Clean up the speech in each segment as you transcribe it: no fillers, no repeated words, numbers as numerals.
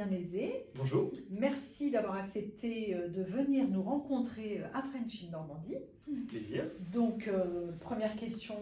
Adrien Nézet. Bonjour. Merci d'avoir accepté de venir nous rencontrer à French in Normandie. Plaisir. Donc, première question,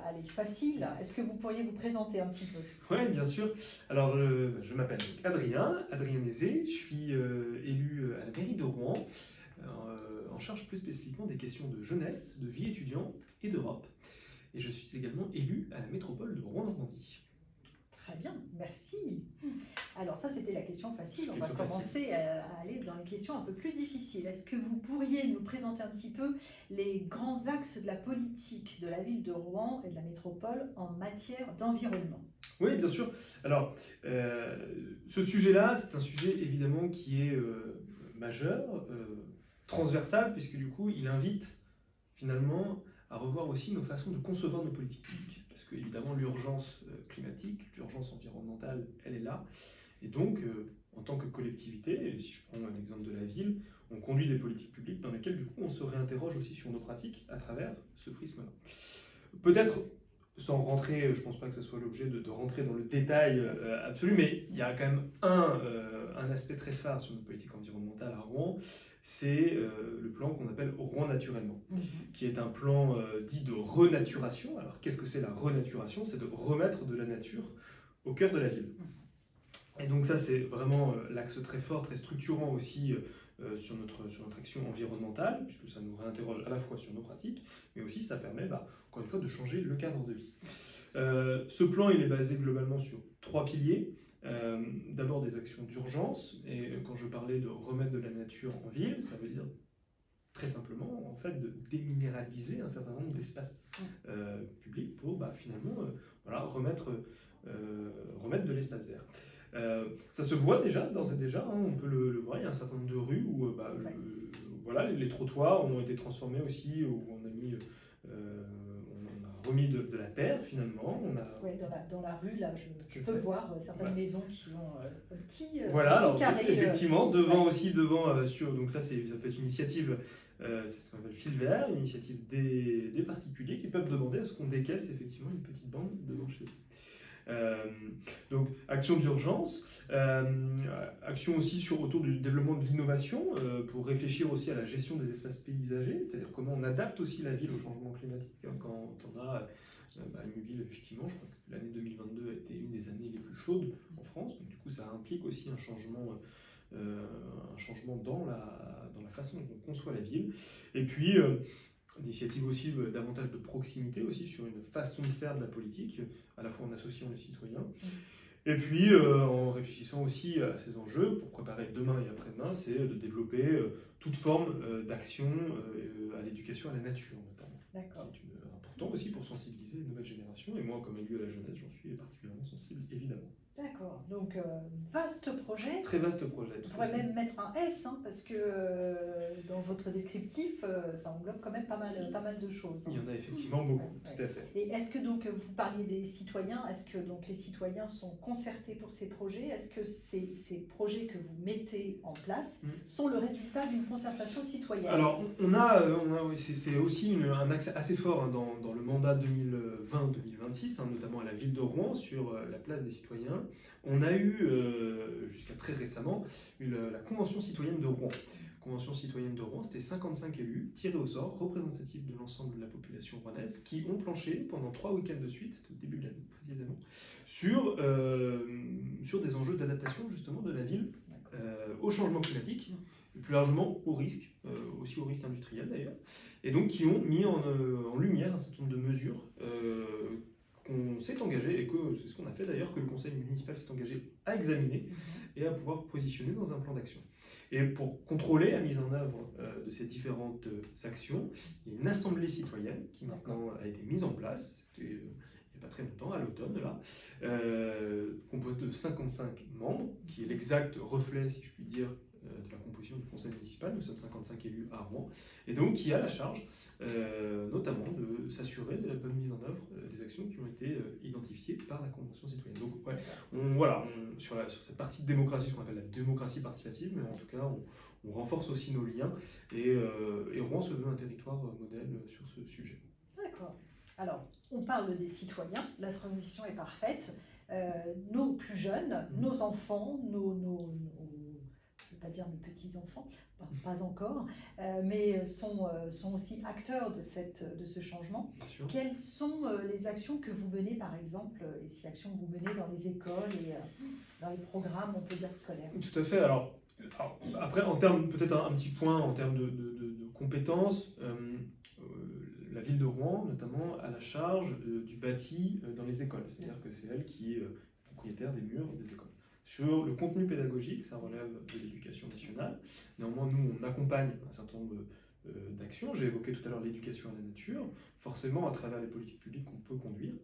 allez, facile. Est-ce que vous pourriez vous présenter un petit peu? Oui, bien sûr. Alors, je m'appelle Adrien Nézet. Je suis élu à la mairie de Rouen, en charge plus spécifiquement des questions de jeunesse, de vie étudiante et d'Europe. Et je suis également élu à la métropole de Rouen-Normandie. Très bien, merci. Alors ça, c'était la question facile. On va Question commencer à aller dans les questions un peu plus difficiles. Est-ce que vous pourriez nous présenter un petit peu les grands axes de la politique de la ville de Rouen et de la métropole en matière d'environnement? Oui, bien sûr. Alors, ce sujet-là, c'est un sujet évidemment qui est majeur, transversal, puisque du coup, il invite finalement à revoir aussi nos façons de concevoir nos politiques publiques. Parce que évidemment, l'urgence climatique, l'urgence environnementale, elle est là. Et donc, en tant que collectivité, et si je prends un exemple de la ville, on conduit des politiques publiques dans lesquelles du coup, on se réinterroge aussi sur nos pratiques à travers ce prisme-là. Peut-être sans rentrer, je ne pense pas que ce soit l'objet de rentrer dans le détail absolu, mais il y a quand même un aspect très phare sur nos politiques environnementales à Rouen, c'est le plan qu'on appelle Rouen naturellement, qui est un plan dit de renaturation. Alors qu'est-ce que c'est la renaturation? C'est de remettre de la nature au cœur de la ville. Et donc ça, c'est vraiment l'axe très fort, très structurant aussi sur notre action environnementale, puisque ça nous réinterroge à la fois sur nos pratiques, mais aussi ça permet, encore une fois, de changer le cadre de vie. Ce plan, il est basé globalement sur 3 piliers. D'abord des actions d'urgence, et quand je parlais de remettre de la nature en ville, ça veut dire très simplement en fait de déminéraliser un certain nombre d'espaces publics pour finalement remettre de l'espace vert. Ça se voit déjà, d'ores et déjà, on peut le voir, il y a un certain nombre de rues où les trottoirs ont été transformés aussi, où on a mis... on a remis de la terre finalement. Oui, dans la rue, là, je peux voir certaines maisons qui ont un petit carré. Effectivement, donc ça peut être une initiative, c'est ce qu'on appelle fil vert, une initiative des particuliers qui peuvent demander à ce qu'on décaisse effectivement une petite bande devant chez eux. Donc action d'urgence, action aussi autour du développement de l'innovation pour réfléchir aussi à la gestion des espaces paysagers, c'est-à-dire comment on adapte aussi la ville au changement climatique. Quand on a une ville, effectivement, je crois que l'année 2022 a été une des années les plus chaudes en France, donc du coup ça implique aussi un changement dans la façon dont on conçoit la ville. Et puis d'initiative aussi davantage de proximité aussi sur une façon de faire de la politique, à la fois en associant les citoyens, et puis en réfléchissant aussi à ces enjeux pour préparer demain et après-demain, c'est de développer toute forme d'action à l'éducation à la nature notamment. D'accord. Qui est important aussi pour sensibiliser les nouvelles générations, et moi comme élu à la jeunesse, j'en suis particulièrement sensible évidemment. D'accord, donc vaste projet. Très vaste projet. On pourrait même mettre un S, parce que dans votre descriptif, ça englobe quand même pas mal de choses. Il y en a effectivement beaucoup, tout à fait. Et est-ce que donc, vous parliez des citoyens, est-ce que donc les citoyens sont concertés pour ces projets? Est-ce que ces projets que vous mettez en place sont le résultat d'une concertation citoyenne? Alors, c'est aussi un axe assez fort dans le mandat 2020-2026, notamment à la ville de Rouen, sur la place des citoyens. On a eu, jusqu'à très récemment, la Convention citoyenne de Rouen. Convention citoyenne de Rouen, c'était 55 élus tirés au sort, représentatifs de l'ensemble de la population rouennaise, qui ont planché pendant 3 week-ends de suite, c'était au début de l'année précisément, sur des enjeux d'adaptation justement de la ville au changement climatique, et plus largement au risque, aussi au risque industriel d'ailleurs, et donc qui ont mis en lumière un certain nombre de mesures qu'on s'est engagé, et que c'est ce qu'on a fait d'ailleurs, que le conseil municipal s'est engagé à examiner et à pouvoir positionner dans un plan d'action. Et pour contrôler la mise en œuvre de ces différentes actions, il y a une assemblée citoyenne qui maintenant a été mise en place, il n'y a pas très longtemps, à l'automne, composée de 55 membres, qui est l'exact reflet, si je puis dire, de la composition du conseil municipal. Nous sommes 55 élus à Rouen, et donc qui a la charge notamment de s'assurer de la bonne mise en œuvre des actions qui ont été identifiées par la Convention citoyenne. Donc sur cette partie de démocratie, ce qu'on appelle la démocratie participative, mais en tout cas on renforce aussi nos liens, et Rouen se veut un territoire modèle sur ce sujet. D'accord. Alors, on parle des citoyens, la transition est parfaite. nos plus jeunes, nos enfants, je ne vais pas dire nos petits-enfants, pas encore, mais sont aussi acteurs de ce changement. Quelles sont les actions que vous menez, par exemple, et si actions que vous menez dans les écoles et dans les programmes, on peut dire, scolaires? Tout à fait. Alors après, en termes, peut-être un petit point en termes de compétences, la ville de Rouen, notamment, a la charge du bâti dans les écoles. C'est-à-dire que c'est elle qui est propriétaire des murs des écoles. Sur le contenu pédagogique, ça relève de l'éducation nationale. Néanmoins, nous, on accompagne un certain nombre d'actions. J'ai évoqué tout à l'heure l'éducation à la nature. Forcément, à travers les politiques publiques qu'on peut conduire,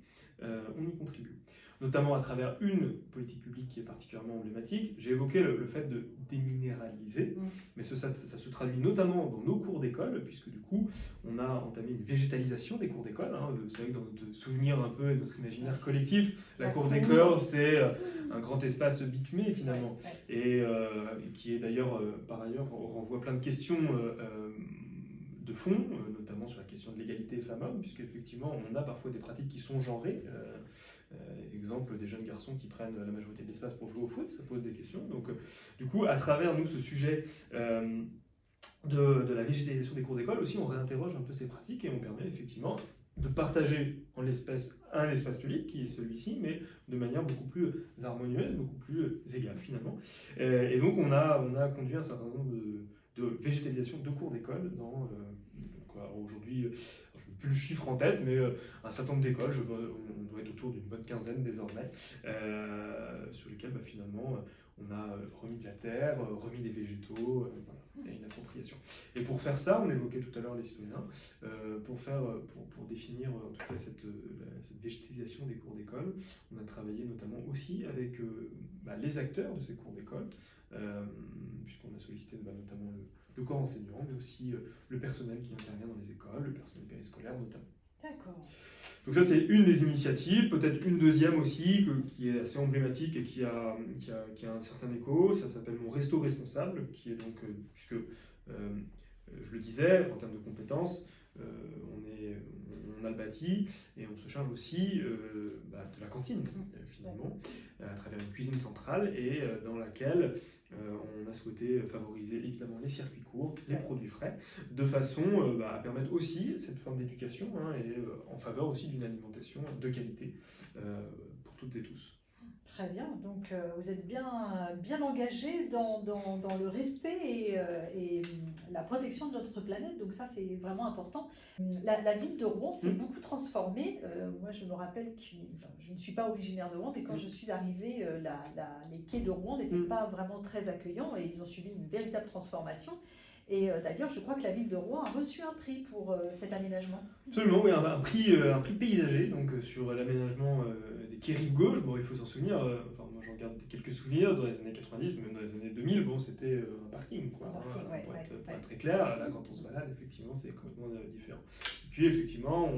on y contribue. Notamment à travers une politique publique qui est particulièrement emblématique. J'ai évoqué le fait de déminéraliser, mais ça se traduit notamment dans nos cours d'école, puisque du coup, on a entamé une végétalisation des cours d'école. Vous savez que dans notre souvenir un peu et notre imaginaire collectif, la cour d'école, c'est un grand espace bitumé finalement, et qui est d'ailleurs, par ailleurs, renvoie plein de questions de fond, notamment sur la question de l'égalité femmes-hommes, puisque effectivement, on a parfois des pratiques qui sont genrées. Exemple des jeunes garçons qui prennent la majorité de l'espace pour jouer au foot, ça pose des questions. Donc, du coup, à travers nous, ce sujet de la végétalisation des cours d'école, aussi, on réinterroge un peu ces pratiques et on permet effectivement de partager en l'espèce un espace public qui est celui-ci, mais de manière beaucoup plus harmonieuse, beaucoup plus égale finalement. Et donc, on a conduit un certain nombre de végétalisation de cours d'école dans aujourd'hui, je n'ai plus le chiffre en tête, mais un certain nombre d'écoles, on doit être autour d'une bonne quinzaine désormais, sur lesquelles finalement on a remis de la terre, remis des végétaux, voilà, il y a une appropriation. Et pour faire ça, on évoquait tout à l'heure les citoyens, pour définir en tout cas cette végétalisation des cours d'école, on a travaillé notamment aussi avec les acteurs de ces cours d'école, puisqu'on a sollicité notamment le corps enseignant, mais aussi le personnel qui intervient dans les écoles, le personnel périscolaire notamment. D'accord. Donc ça, c'est une des initiatives, peut-être une deuxième aussi, qui est assez emblématique et qui a un certain écho. Ça s'appelle Mon Resto Responsable, qui est donc, puisque, je le disais, en termes de compétences, on a le bâti et on se charge aussi de la cantine, finalement, à travers une cuisine centrale et dans laquelle on a souhaité favoriser évidemment les circuits courts, les produits frais, de façon à permettre aussi cette forme d'éducation et en faveur aussi d'une alimentation de qualité pour toutes et tous. Très bien, donc vous êtes bien engagé dans le respect et la protection de notre planète, donc ça c'est vraiment important. La ville de Rouen s'est beaucoup transformée. Moi je me rappelle que je ne suis pas originaire de Rouen, mais quand je suis arrivée, les quais de Rouen n'étaient pas vraiment très accueillants et ils ont subi une véritable transformation. Et d'ailleurs, je crois que la ville de Rouen a reçu un prix pour cet aménagement. Absolument, oui, un prix paysager donc, sur l'aménagement des quais rive gauche. Bon, il faut s'en souvenir, moi j'en garde quelques souvenirs dans les années 90, même dans les années 2000, c'était un parking, quoi, pour être très clair. Là, quand on se balade, effectivement, c'est complètement différent. Et puis, effectivement,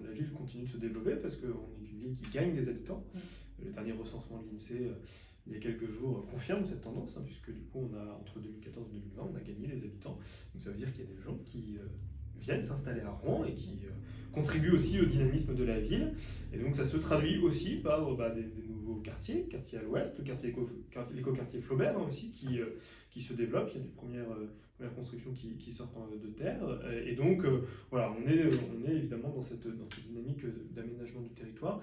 la ville continue de se développer parce qu'on est une ville qui gagne des habitants. Le dernier recensement de l'INSEE, il y a quelques jours, confirme cette tendance, puisque du coup, entre 2014 et 2020, on a gagné les habitants. Donc ça veut dire qu'il y a des gens qui viennent s'installer à Rouen et qui contribuent aussi au dynamisme de la ville. Et donc ça se traduit aussi par des nouveaux quartiers à l'ouest, l'écoquartier Flaubert aussi, qui se développe. Il y a des premières constructions qui sortent de terre. Et donc, voilà, on est évidemment dans cette dynamique d'aménagement du territoire.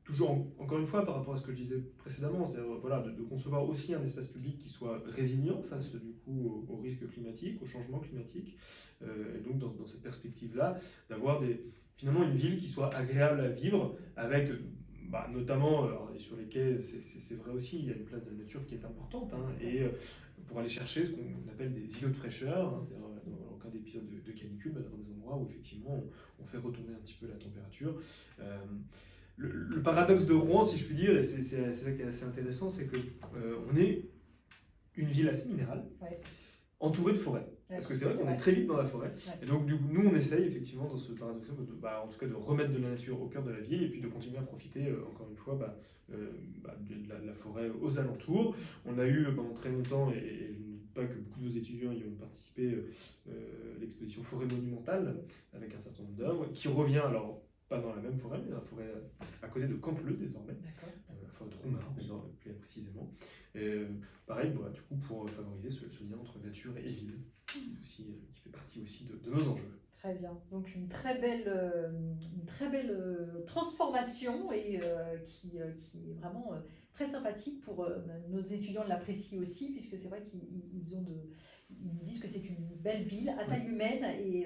Toujours, encore une fois, par rapport à ce que je disais précédemment, c'est-à-dire de concevoir aussi un espace public qui soit résilient face du coup aux risques climatiques, au changement climatique, et donc dans cette perspective-là, d'avoir finalement une ville qui soit agréable à vivre, avec notamment, et sur les quais, c'est vrai aussi, il y a une place de la nature qui est importante, et pour aller chercher ce qu'on appelle des îlots de fraîcheur, c'est-à-dire dans le cas d'épisodes de canicule, dans des endroits où effectivement on fait retourner un petit peu la température. Le paradoxe de Rouen, si je puis dire, et c'est ça qui est assez intéressant, c'est qu'on est une ville assez minérale, entourée de forêts. Parce que c'est vrai qu'on est très vite dans la forêt. Et donc, du coup, nous, on essaye effectivement dans ce paradoxe, en tout cas, de remettre de la nature au cœur de la ville et puis de continuer à profiter, encore une fois, de la forêt aux alentours. On a eu pendant très longtemps, et je ne doute pas que beaucoup de vos étudiants y ont participé, l'exposition Forêt monumentale, avec un certain nombre d'œuvres, qui revient alors pas dans la même forêt, mais dans la forêt à côté de Campleux désormais, D'accord. la forêt de Roumard plus précisément. Pareil, voilà, du coup, pour favoriser ce lien entre nature et ville, qui fait partie aussi de nos enjeux. Très bien. Donc une très belle transformation et qui est vraiment très sympathique pour nos étudiants l'apprécient aussi, puisque c'est vrai qu'ils nous disent que c'est une belle ville à taille humaine et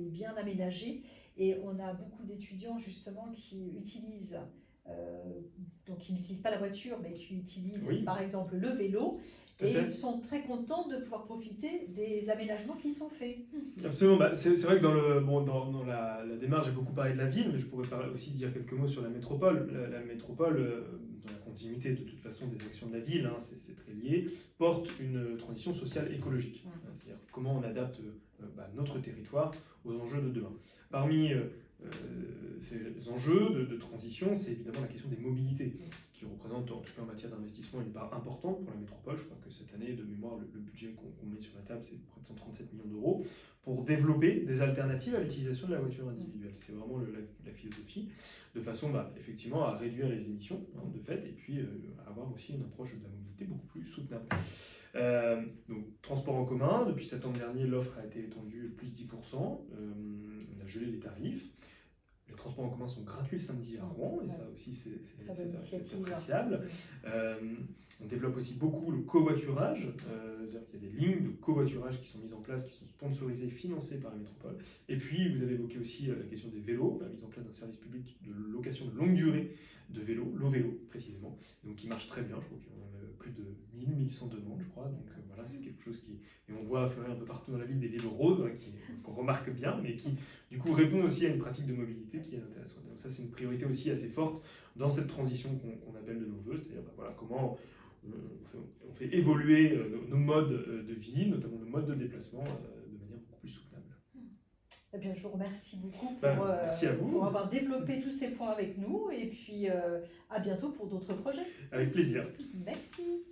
bien aménagée. Et on a beaucoup d'étudiants justement qui utilisent donc qui n'utilisent pas la voiture, mais qui utilisent par exemple le vélo, et ils sont très contents de pouvoir profiter des aménagements qui sont faits. Absolument, c'est vrai que dans la démarche, j'ai beaucoup parlé de la ville, mais je pourrais aussi dire quelques mots sur la métropole. La métropole, dans la continuité de toute façon des actions de la ville, c'est très lié, porte une transition sociale écologique. C'est-à-dire comment on adapte notre territoire aux enjeux de demain. Parmi ces enjeux de transition, c'est évidemment la question des mobilités, qui représente en tout cas en matière d'investissement une part importante pour la métropole. Je crois que cette année, de mémoire, le budget qu'on met sur la table, c'est près de 137 millions d'euros pour développer des alternatives à l'utilisation de la voiture individuelle. C'est vraiment la philosophie, de façon effectivement à réduire les émissions de fait, et puis à avoir aussi une approche de la mobilité beaucoup plus soutenable. Donc, transport en commun, depuis septembre dernier, l'offre a été étendue de plus 10%. On a gelé les tarifs. Les transports en commun sont gratuits le samedi à Rouen, et ça aussi c'est appréciable. On développe aussi beaucoup le covoiturage, c'est-à-dire qu'il y a des lignes de covoiturage qui sont mises en place, qui sont sponsorisées, financées par la métropole. Et puis vous avez évoqué aussi la question des vélos, la mise en place d'un service public de location de longue durée de vélos, l'O-Vélo précisément, donc qui marche très bien. Je crois qu'on a plus de 1100 demandes, je crois. Donc voilà, c'est quelque chose et on voit affleurer un peu partout dans la ville des vélos roses, qu'on remarque bien, mais qui du coup répond aussi à une pratique de mobilité qui est intéressante. Donc ça, c'est une priorité aussi assez forte dans cette transition qu'on appelle de nos voeux, c'est-à-dire voilà, comment on fait évoluer nos modes de vie, notamment nos modes de déplacement, de manière beaucoup plus soutenable. Eh bien, je vous remercie beaucoup merci à vous. pour avoir développé tous ces points avec nous, et puis à bientôt pour d'autres projets. Avec plaisir. Merci.